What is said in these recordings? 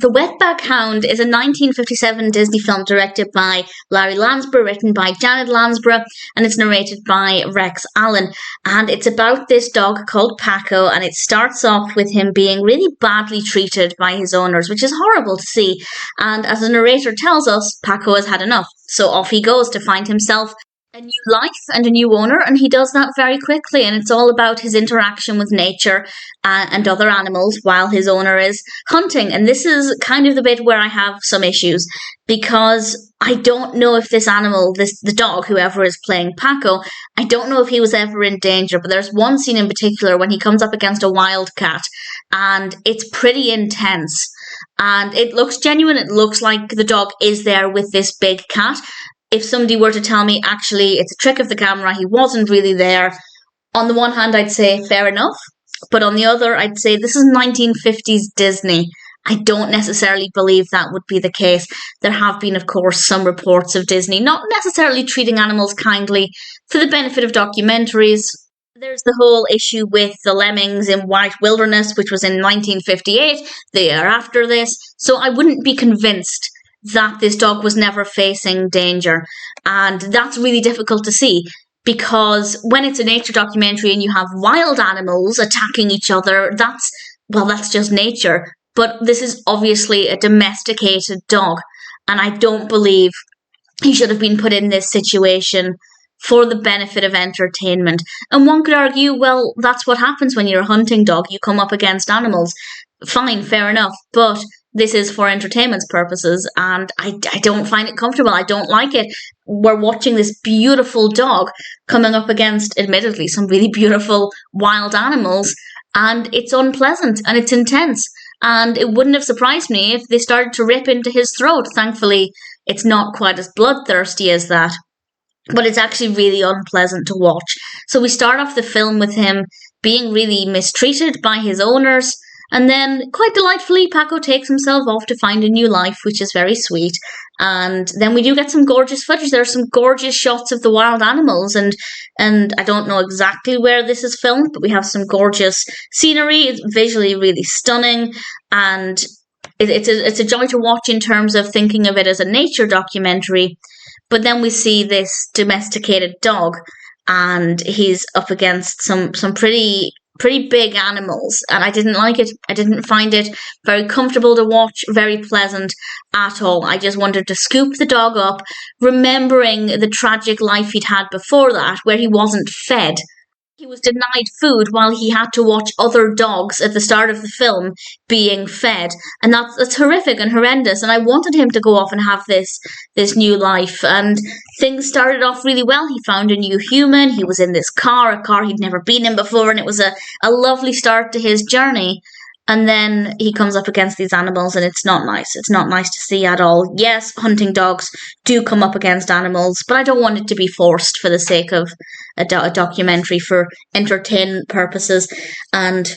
The Wetback Hound is a 1957 Disney film directed by Larry Lansburgh, written by Janet Lansburgh, and it's narrated by Rex Allen. And it's about this dog called Paco, and it starts off with him being really badly treated by his owners, which is horrible to see. And as the narrator tells us, Paco has had enough. So off he goes to find himself a new life and a new owner, and he does that very quickly, and it's all about his interaction with nature and other animals while his owner is hunting. And this is kind of the bit where I have some issues, because I don't know if this animal, the dog, whoever is playing Paco, I don't know if he was ever in danger. But there's one scene in particular when he comes up against a wildcat, and it's pretty intense, and it looks genuine. It looks like the dog is there with this big cat. If somebody were to tell me, actually, it's a trick of the camera, he wasn't really there, on the one hand, I'd say fair enough. But on the other, I'd say this is 1950s Disney. I don't necessarily believe that would be the case. There have been, of course, some reports of Disney not necessarily treating animals kindly for the benefit of documentaries. There's the whole issue with the lemmings in White Wilderness, which was in 1958, the year after this. So I wouldn't be convinced that this dog was never facing danger. And that's really difficult to see, because when it's a nature documentary and you have wild animals attacking each other, that's just nature. But this is obviously a domesticated dog, and I don't believe he should have been put in this situation for the benefit of entertainment. And one could argue, well, that's what happens when you're a hunting dog. You come up against animals. Fine, fair enough. But this is for entertainment purposes, and I don't find it comfortable. I don't like it. We're watching this beautiful dog coming up against, admittedly, some really beautiful wild animals, and it's unpleasant and it's intense. And it wouldn't have surprised me if they started to rip into his throat. Thankfully, it's not quite as bloodthirsty as that, but it's actually really unpleasant to watch. So we start off the film with him being really mistreated by his owners, and then, quite delightfully, Paco takes himself off to find a new life, which is very sweet. And then we do get some gorgeous footage. There are some gorgeous shots of the wild animals, and I don't know exactly where this is filmed, but we have some gorgeous scenery. It's visually really stunning, and it's a joy to watch in terms of thinking of it as a nature documentary. But then we see this domesticated dog, and he's up against some pretty big animals, and I didn't like it. I didn't find it very comfortable to watch, very pleasant at all. I just wanted to scoop the dog up, remembering the tragic life he'd had before that, where he wasn't fed. He was denied food while he had to watch other dogs at the start of the film being fed. And that's horrific and horrendous. And I wanted him to go off and have this new life. And things started off really well. He found a new human. He was in this car, a car he'd never been in before. And it was a lovely start to his journey. And then he comes up against these animals, and it's not nice. It's not nice to see at all. Yes, hunting dogs do come up against animals, but I don't want it to be forced for the sake of a documentary for entertainment purposes. And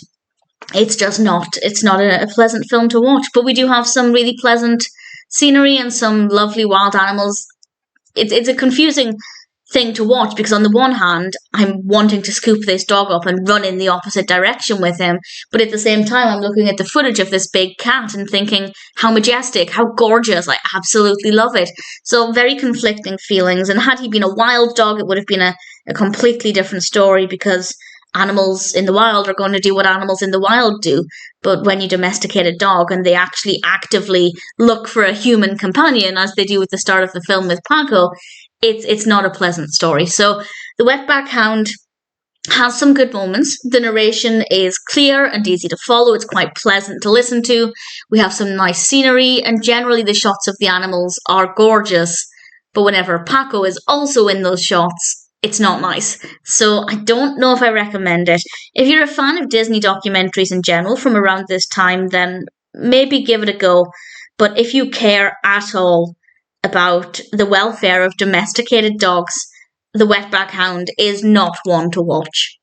it's just not. It's not a pleasant film to watch. But we do have some really pleasant scenery and some lovely wild animals. It's a confusing thing to watch, because on the one hand, I'm wanting to scoop this dog up and run in the opposite direction with him, but at the same time, I'm looking at the footage of this big cat and thinking, how majestic, how gorgeous, I absolutely love it. So very conflicting feelings. And had he been a wild dog, it would have been a completely different story, because animals in the wild are going to do what animals in the wild do. But when you domesticate a dog and they actually actively look for a human companion, as they do at the start of the film with Paco, it's not a pleasant story. So the Wetback Hound has some good moments. The narration is clear and easy to follow. It's quite pleasant to listen to. We have some nice scenery, and generally the shots of the animals are gorgeous. But whenever Paco is also in those shots, it's not nice. So I don't know if I recommend it. If you're a fan of Disney documentaries in general from around this time, then maybe give it a go. But if you care at all about the welfare of domesticated dogs, the Wetback Hound is not one to watch.